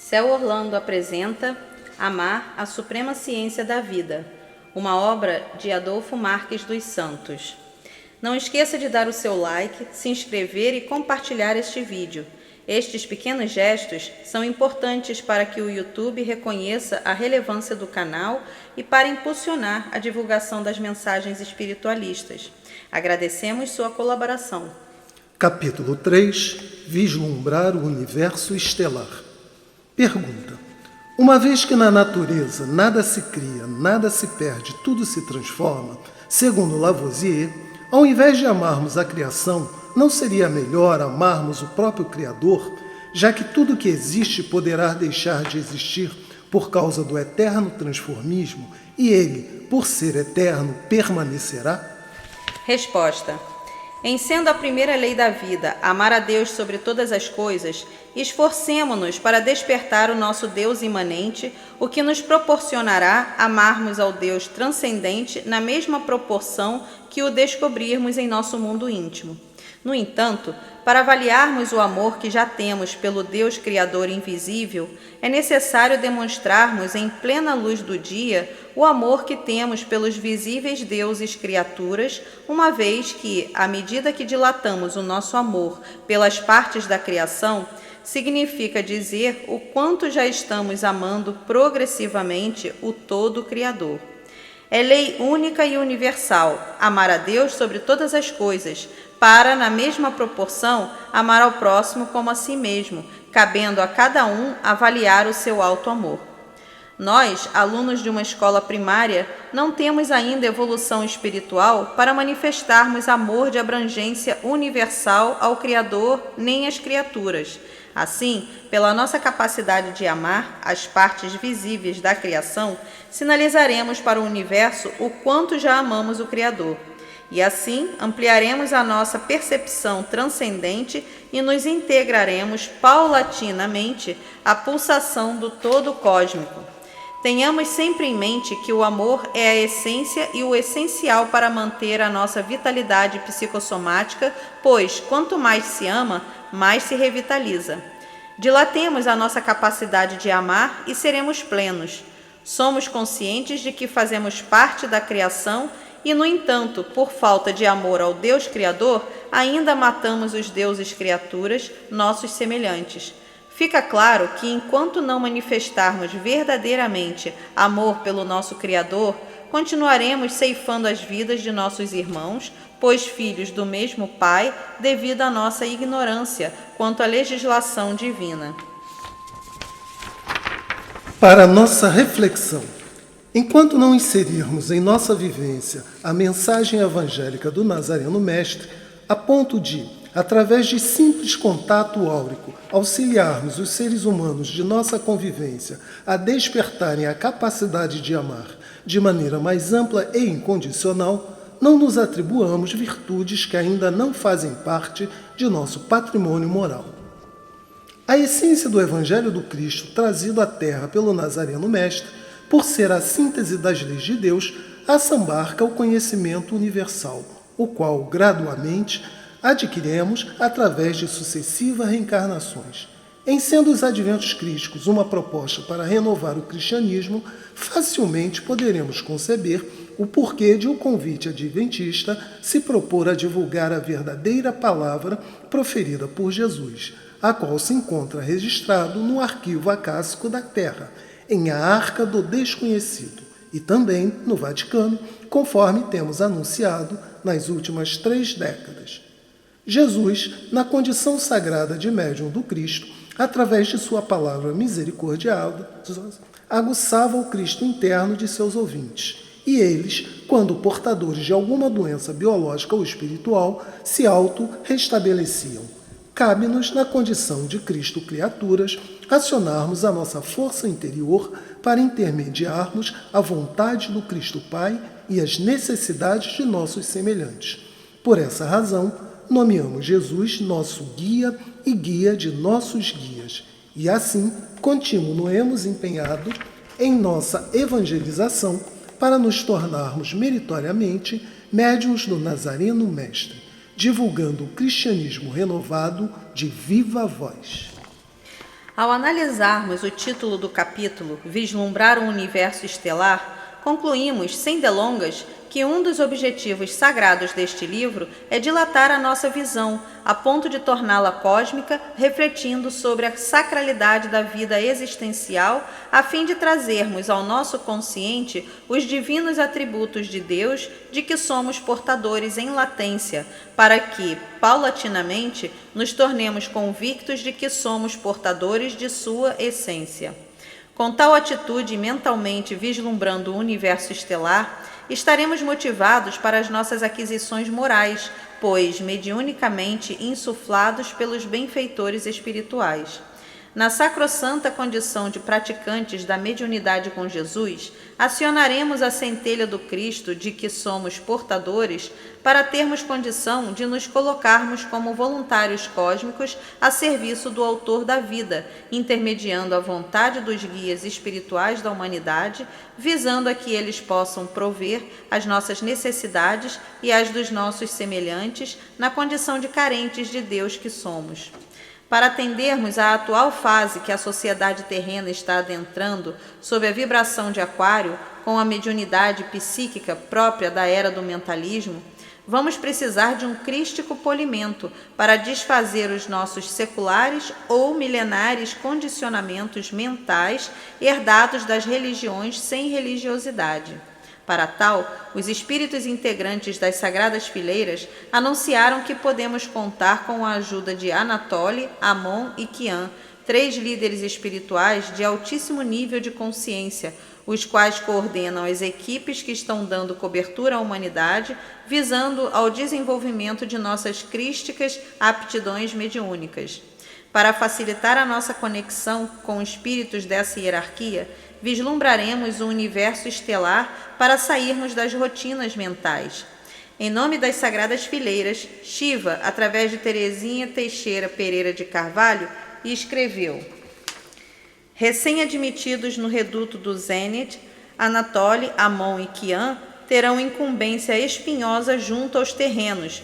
Céu Orlando apresenta Amar, a Suprema Ciência da Vida, uma obra de Adolfo Marques dos Santos. Não esqueça de dar o seu like, se inscrever e compartilhar este vídeo. Estes pequenos gestos são importantes para que o YouTube reconheça a relevância do canal e para impulsionar a divulgação das mensagens espiritualistas. Agradecemos sua colaboração. Capítulo 3 – Vislumbrar o Universo Estelar. Pergunta: uma vez que na natureza nada se cria, nada se perde, tudo se transforma, segundo Lavoisier, ao invés de amarmos a criação, não seria melhor amarmos o próprio Criador, já que tudo que existe poderá deixar de existir por causa do eterno transformismo e ele, por ser eterno, permanecerá? Resposta: em sendo a primeira lei da vida amar a Deus sobre todas as coisas, esforcemo-nos para despertar o nosso Deus imanente, o que nos proporcionará amarmos ao Deus transcendente na mesma proporção que o descobrirmos em nosso mundo íntimo. No entanto, para avaliarmos o amor que já temos pelo Deus Criador invisível, é necessário demonstrarmos em plena luz do dia o amor que temos pelos visíveis deuses criaturas, uma vez que, à medida que dilatamos o nosso amor pelas partes da criação, significa dizer o quanto já estamos amando progressivamente o todo Criador. É lei única e universal amar a Deus sobre todas as coisas, para, na mesma proporção, amar ao próximo como a si mesmo, cabendo a cada um avaliar o seu alto amor. Nós, alunos de uma escola primária, não temos ainda evolução espiritual para manifestarmos amor de abrangência universal ao Criador nem às criaturas. Assim, pela nossa capacidade de amar as partes visíveis da criação, sinalizaremos para o universo o quanto já amamos o Criador. E assim, ampliaremos a nossa percepção transcendente e nos integraremos paulatinamente à pulsação do todo cósmico. Tenhamos sempre em mente que o amor é a essência e o essencial para manter a nossa vitalidade psicossomática, pois, quanto mais se ama, mais se revitaliza. Dilatemos a nossa capacidade de amar e seremos plenos. Somos conscientes de que fazemos parte da criação e, no entanto, por falta de amor ao Deus Criador, ainda matamos os deuses criaturas, nossos semelhantes. Fica claro que, enquanto não manifestarmos verdadeiramente amor pelo nosso Criador, continuaremos ceifando as vidas de nossos irmãos, pois filhos do mesmo Pai, devido à nossa ignorância quanto à legislação divina. Para nossa reflexão, enquanto não inserirmos em nossa vivência a mensagem evangélica do Nazareno Mestre, a ponto de, através de simples contato áurico, auxiliarmos os seres humanos de nossa convivência a despertarem a capacidade de amar de maneira mais ampla e incondicional, não nos atribuamos virtudes que ainda não fazem parte de nosso patrimônio moral. A essência do Evangelho do Cristo trazido à Terra pelo Nazareno Mestre, por ser a síntese das leis de Deus, assambarca o conhecimento universal, o qual, gradualmente, adquiriremos através de sucessivas reencarnações. Em sendo os adventos crísticos uma proposta para renovar o cristianismo, facilmente poderemos conceber o porquê de o convite adventista se propor a divulgar a verdadeira palavra proferida por Jesus, a qual se encontra registrado no arquivo acássico da Terra, em A Arca do Desconhecido, e também no Vaticano, conforme temos anunciado nas últimas 3 décadas. Jesus, na condição sagrada de médium do Cristo, através de sua palavra misericordiosa, aguçava o Cristo interno de seus ouvintes, e eles, quando portadores de alguma doença biológica ou espiritual, se auto-restabeleciam. Cabe-nos, na condição de Cristo criaturas, acionarmos a nossa força interior para intermediarmos a vontade do Cristo Pai e as necessidades de nossos semelhantes. Por essa razão, nomeamos Jesus nosso guia e guia de nossos guias, e assim continuemos empenhados em nossa evangelização para nos tornarmos meritoriamente médiuns do Nazareno Mestre, divulgando o cristianismo renovado de viva voz. Ao analisarmos o título do capítulo, Vislumbrar um Universo Estelar, concluímos, sem delongas, que um dos objetivos sagrados deste livro é dilatar a nossa visão, a ponto de torná-la cósmica, refletindo sobre a sacralidade da vida existencial, a fim de trazermos ao nosso consciente os divinos atributos de Deus de que somos portadores em latência, para que, paulatinamente, nos tornemos convictos de que somos portadores de sua essência. Com tal atitude, mentalmente vislumbrando o universo estelar, estaremos motivados para as nossas aquisições morais, pois mediunicamente insuflados pelos benfeitores espirituais. Na sacrossanta condição de praticantes da mediunidade com Jesus, acionaremos a centelha do Cristo de que somos portadores para termos condição de nos colocarmos como voluntários cósmicos a serviço do Autor da vida, intermediando a vontade dos guias espirituais da humanidade, visando a que eles possam prover as nossas necessidades e as dos nossos semelhantes na condição de carentes de Deus que somos. Para atendermos à atual fase que a sociedade terrena está adentrando sob a vibração de Aquário, com a mediunidade psíquica própria da era do mentalismo, vamos precisar de um crístico polimento para desfazer os nossos seculares ou milenares condicionamentos mentais herdados das religiões sem religiosidade. Para tal, os espíritos integrantes das Sagradas Fileiras anunciaram que podemos contar com a ajuda de Anatoly, Amon e Qian, 3 líderes espirituais de altíssimo nível de consciência, os quais coordenam as equipes que estão dando cobertura à humanidade, visando ao desenvolvimento de nossas crísticas aptidões mediúnicas. Para facilitar a nossa conexão com espíritos dessa hierarquia, vislumbraremos o universo estelar para sairmos das rotinas mentais. Em nome das Sagradas Fileiras, Shiva, através de Teresinha Teixeira Pereira de Carvalho, escreveu: recém-admitidos no reduto do Zênite, Anatoly, Amon e Qian terão incumbência espinhosa junto aos terrenos.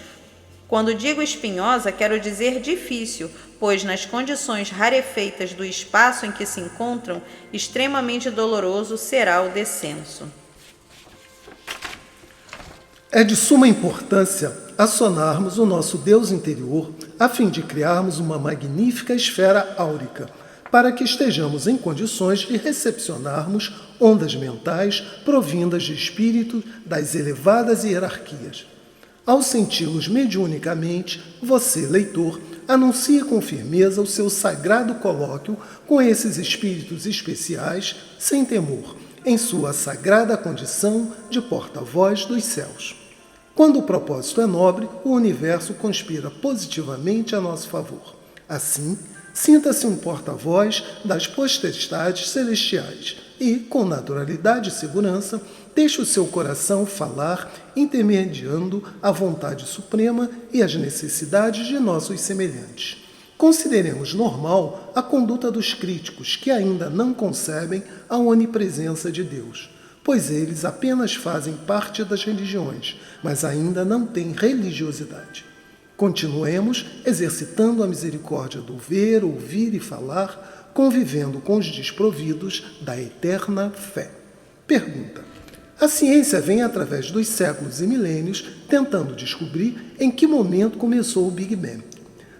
Quando digo espinhosa, quero dizer difícil, pois nas condições rarefeitas do espaço em que se encontram, extremamente doloroso será o descenso. É de suma importância acionarmos o nosso Deus interior a fim de criarmos uma magnífica esfera áurica, para que estejamos em condições de recepcionarmos ondas mentais provindas de espíritos das elevadas hierarquias. Ao senti-los mediunicamente, você, leitor, anuncia com firmeza o seu sagrado colóquio com esses espíritos especiais, sem temor, em sua sagrada condição de porta-voz dos céus. Quando o propósito é nobre, o universo conspira positivamente a nosso favor. Assim, sinta-se um porta-voz das potestades celestiais e, com naturalidade e segurança, deixe o seu coração falar, intermediando a vontade suprema e as necessidades de nossos semelhantes. Consideremos normal a conduta dos críticos que ainda não concebem a onipresença de Deus, pois eles apenas fazem parte das religiões, mas ainda não têm religiosidade. Continuemos exercitando a misericórdia do ver, ouvir e falar, convivendo com os desprovidos da eterna fé. Pergunta: a ciência vem através dos séculos e milênios tentando descobrir em que momento começou o Big Bang,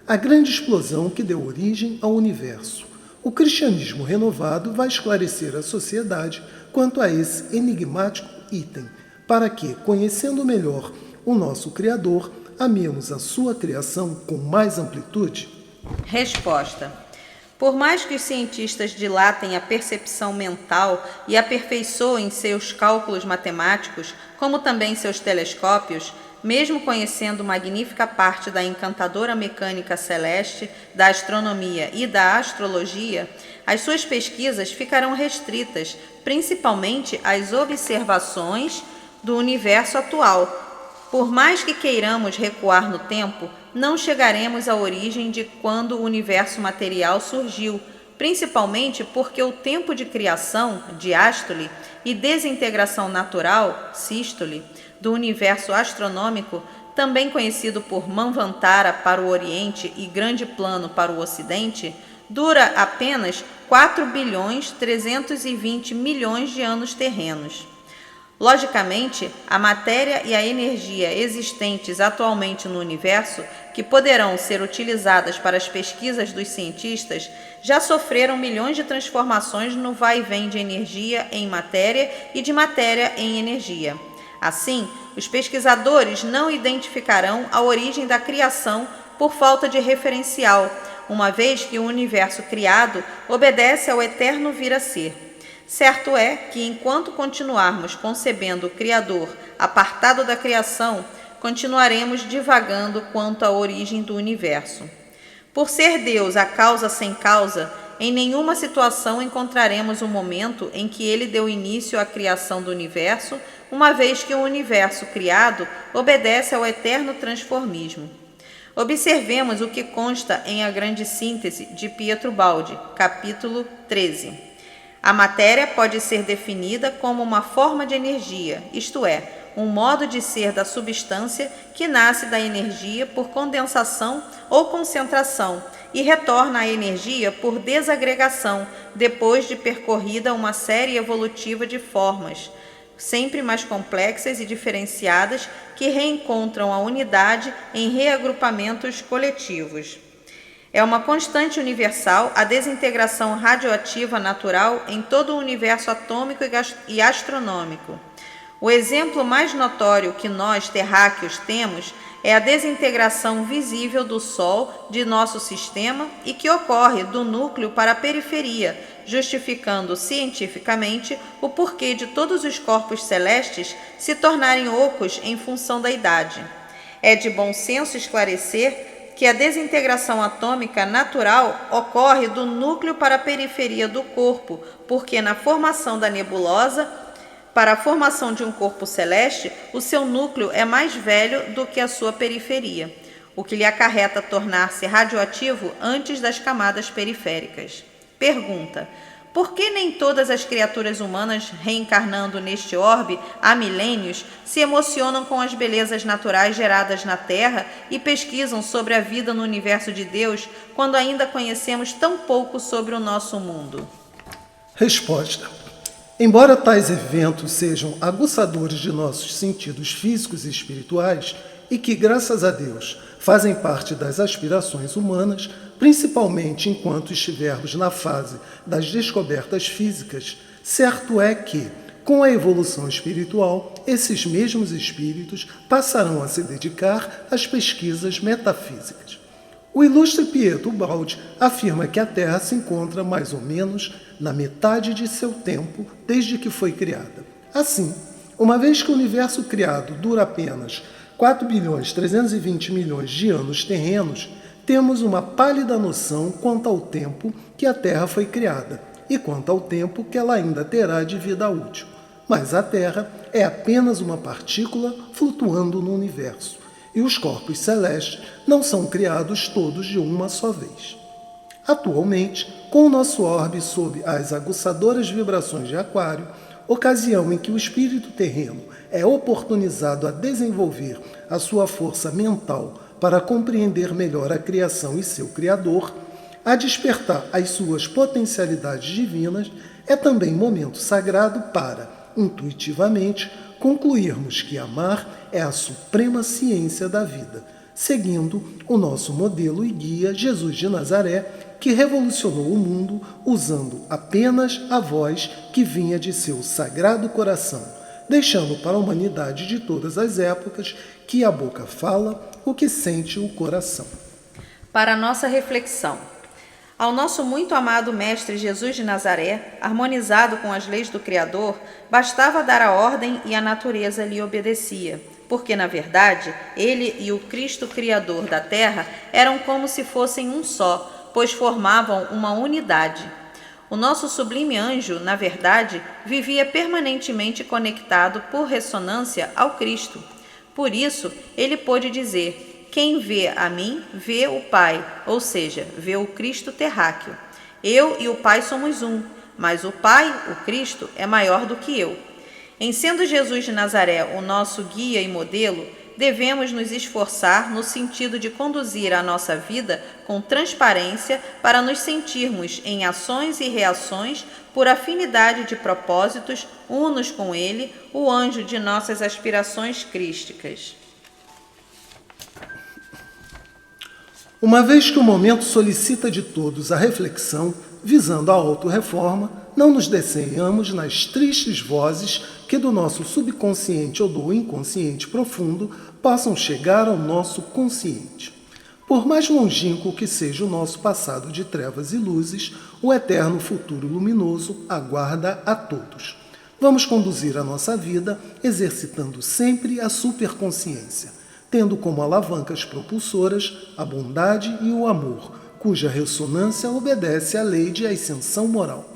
a grande explosão que deu origem ao universo. O cristianismo renovado vai esclarecer a sociedade quanto a esse enigmático item, para que, conhecendo melhor o nosso Criador, amemos a sua criação com mais amplitude? Resposta: por mais que os cientistas dilatem a percepção mental e aperfeiçoem seus cálculos matemáticos, como também seus telescópios, mesmo conhecendo magnífica parte da encantadora mecânica celeste, da astronomia e da astrologia, as suas pesquisas ficarão restritas, principalmente às observações do universo atual. Por mais que queiramos recuar no tempo, não chegaremos à origem de quando o universo material surgiu, principalmente porque o tempo de criação, diástole, e desintegração natural, sístole, do universo astronômico, também conhecido por Manvantara para o Oriente e Grande Plano para o Ocidente, dura apenas 4.320 bilhões de anos terrenos. Logicamente, a matéria e a energia existentes atualmente no universo, que poderão ser utilizadas para as pesquisas dos cientistas, já sofreram milhões de transformações no vai e vem de energia em matéria e de matéria em energia. Assim, os pesquisadores não identificarão a origem da criação por falta de referencial, uma vez que o universo criado obedece ao eterno vir a ser. Certo é que, enquanto continuarmos concebendo o Criador apartado da criação, continuaremos divagando quanto à origem do universo. Por ser Deus a causa sem causa, em nenhuma situação encontraremos o momento em que ele deu início à criação do universo, uma vez que o universo criado obedece ao eterno transformismo. Observemos o que consta em A Grande Síntese de Pietro Baldi, capítulo 13. A matéria pode ser definida como uma forma de energia, isto é, um modo de ser da substância que nasce da energia por condensação ou concentração e retorna à energia por desagregação, depois de percorrida uma série evolutiva de formas, sempre mais complexas e diferenciadas, que reencontram a unidade em reagrupamentos coletivos. É uma constante universal a desintegração radioativa natural em todo o universo atômico e astronômico. O exemplo mais notório que nós, terráqueos, temos é a desintegração visível do Sol de nosso sistema e que ocorre do núcleo para a periferia, justificando cientificamente o porquê de todos os corpos celestes se tornarem ocos em função da idade. É de bom senso esclarecer que a desintegração atômica natural ocorre do núcleo para a periferia do corpo, porque na formação da nebulosa, para a formação de um corpo celeste, o seu núcleo é mais velho do que a sua periferia, o que lhe acarreta tornar-se radioativo antes das camadas periféricas. Pergunta: por que nem todas as criaturas humanas, reencarnando neste orbe há milênios, se emocionam com as belezas naturais geradas na Terra e pesquisam sobre a vida no universo de Deus, quando ainda conhecemos tão pouco sobre o nosso mundo? Resposta: embora tais eventos sejam aguçadores de nossos sentidos físicos e espirituais, e que, graças a Deus, fazem parte das aspirações humanas, principalmente enquanto estivermos na fase das descobertas físicas, certo é que, com a evolução espiritual, esses mesmos espíritos passarão a se dedicar às pesquisas metafísicas. O ilustre Pietro Baldi afirma que a Terra se encontra mais ou menos na metade de seu tempo desde que foi criada. Assim, uma vez que o universo criado dura apenas 4.320 bilhões de anos terrenos, temos uma pálida noção quanto ao tempo que a Terra foi criada e quanto ao tempo que ela ainda terá de vida útil. Mas a Terra é apenas uma partícula flutuando no universo, e os corpos celestes não são criados todos de uma só vez. Atualmente, com o nosso orbe sob as aguçadoras vibrações de Aquário, ocasião em que o espírito terreno é oportunizado a desenvolver a sua força mental para compreender melhor a criação e seu Criador, a despertar as suas potencialidades divinas, é também momento sagrado para, intuitivamente, concluirmos que amar é a suprema ciência da vida, seguindo o nosso modelo e guia Jesus de Nazaré, que revolucionou o mundo usando apenas a voz que vinha de seu sagrado coração, deixando para a humanidade de todas as épocas que a boca fala o que sente o coração. Para a nossa reflexão, ao nosso muito amado Mestre Jesus de Nazaré, harmonizado com as leis do Criador, bastava dar a ordem e a natureza lhe obedecia, porque, na verdade, ele e o Cristo Criador da Terra eram como se fossem um só, pois formavam uma unidade. O nosso sublime anjo, na verdade, vivia permanentemente conectado por ressonância ao Cristo. Por isso, ele pôde dizer: quem vê a mim, vê o Pai, ou seja, vê o Cristo terráqueo. Eu e o Pai somos um, mas o Pai, o Cristo, é maior do que eu. Em sendo Jesus de Nazaré o nosso guia e modelo, devemos nos esforçar no sentido de conduzir a nossa vida com transparência para nos sentirmos em ações e reações por afinidade de propósitos, unos com Ele, o anjo de nossas aspirações crísticas. Uma vez que o momento solicita de todos a reflexão, visando a autorreforma, não nos detenhamos nas tristes vozes que do nosso subconsciente ou do inconsciente profundo possam chegar ao nosso consciente. Por mais longínquo que seja o nosso passado de trevas e luzes, o eterno futuro luminoso aguarda a todos. Vamos conduzir a nossa vida exercitando sempre a superconsciência, tendo como alavancas propulsoras a bondade e o amor, cuja ressonância obedece à lei de ascensão moral.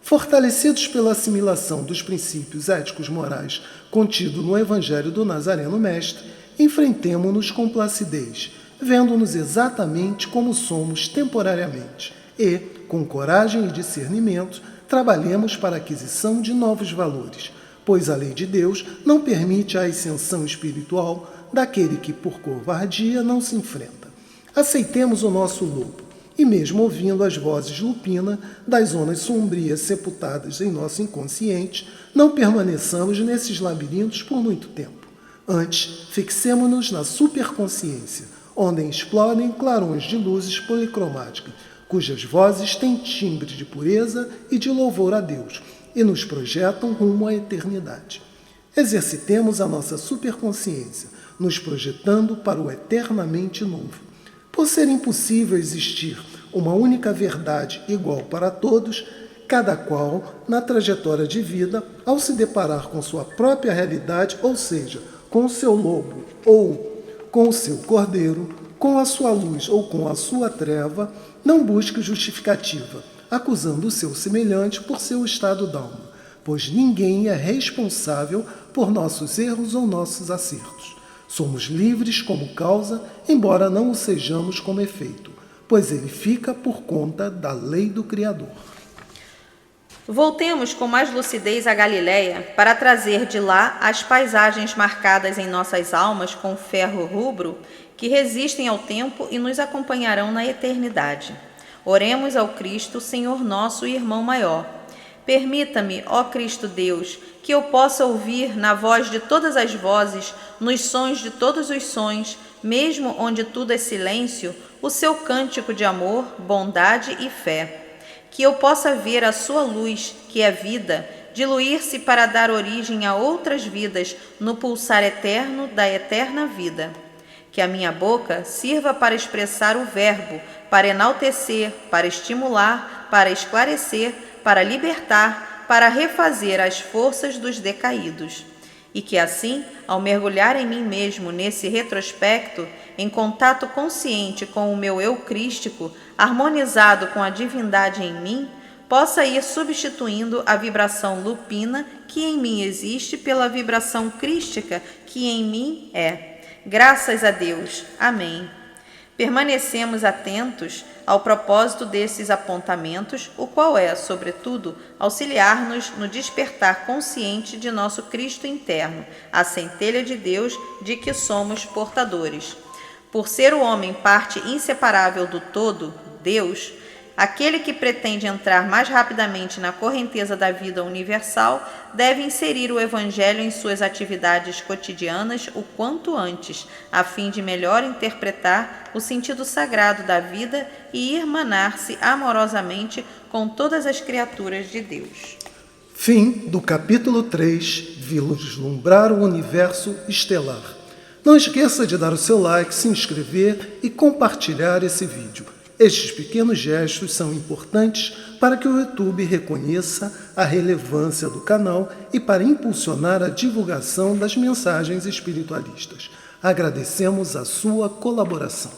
Fortalecidos pela assimilação dos princípios éticos morais contido no Evangelho do Nazareno Mestre, enfrentemo-nos com placidez, vendo-nos exatamente como somos temporariamente e, com coragem e discernimento, trabalhemos para a aquisição de novos valores, pois a lei de Deus não permite a ascensão espiritual daquele que, por covardia, não se enfrenta. Aceitemos o nosso lobo, e mesmo ouvindo as vozes lupina das zonas sombrias sepultadas em nosso inconsciente, não permaneçamos nesses labirintos por muito tempo. Antes, fixemo-nos na superconsciência, onde explodem clarões de luzes policromáticas, cujas vozes têm timbre de pureza e de louvor a Deus, e nos projetam rumo à eternidade. Exercitemos a nossa superconsciência, nos projetando para o eternamente novo. Por ser impossível existir uma única verdade igual para todos, cada qual, na trajetória de vida, ao se deparar com sua própria realidade, ou seja, com o seu lobo ou com o seu cordeiro, com a sua luz ou com a sua treva, não busque justificativa, acusando o seu semelhante por seu estado d'alma, pois ninguém é responsável por nossos erros ou nossos acertos. Somos livres como causa, embora não o sejamos como efeito, pois ele fica por conta da lei do Criador. Voltemos com mais lucidez a Galiléia para trazer de lá as paisagens marcadas em nossas almas com ferro rubro que resistem ao tempo e nos acompanharão na eternidade. Oremos ao Cristo, Senhor nosso e irmão maior. Permita-me, ó Cristo Deus, que eu possa ouvir na voz de todas as vozes, nos sons de todos os sons, mesmo onde tudo é silêncio, o seu cântico de amor, bondade e fé. Que eu possa ver a sua luz, que é vida, diluir-se para dar origem a outras vidas no pulsar eterno da eterna vida. Que a minha boca sirva para expressar o verbo, para enaltecer, para estimular, para esclarecer, para libertar, para refazer as forças dos decaídos. E que assim, ao mergulhar em mim mesmo nesse retrospecto, em contato consciente com o meu eu crístico, harmonizado com a divindade em mim, possa ir substituindo a vibração lupina que em mim existe pela vibração crística que em mim é. Graças a Deus. Amém. Permanecemos atentos ao propósito desses apontamentos, o qual é, sobretudo, auxiliar-nos no despertar consciente de nosso Cristo interno, a centelha de Deus de que somos portadores. Por ser o homem parte inseparável do todo, Deus, aquele que pretende entrar mais rapidamente na correnteza da vida universal deve inserir o Evangelho em suas atividades cotidianas o quanto antes, a fim de melhor interpretar o sentido sagrado da vida e irmanar-se amorosamente com todas as criaturas de Deus. Fim do capítulo 3, Vislumbrar o Universo Estelar. Não esqueça de dar o seu like, se inscrever e compartilhar esse vídeo. Estes pequenos gestos são importantes para que o YouTube reconheça a relevância do canal e para impulsionar a divulgação das mensagens espiritualistas. Agradecemos a sua colaboração.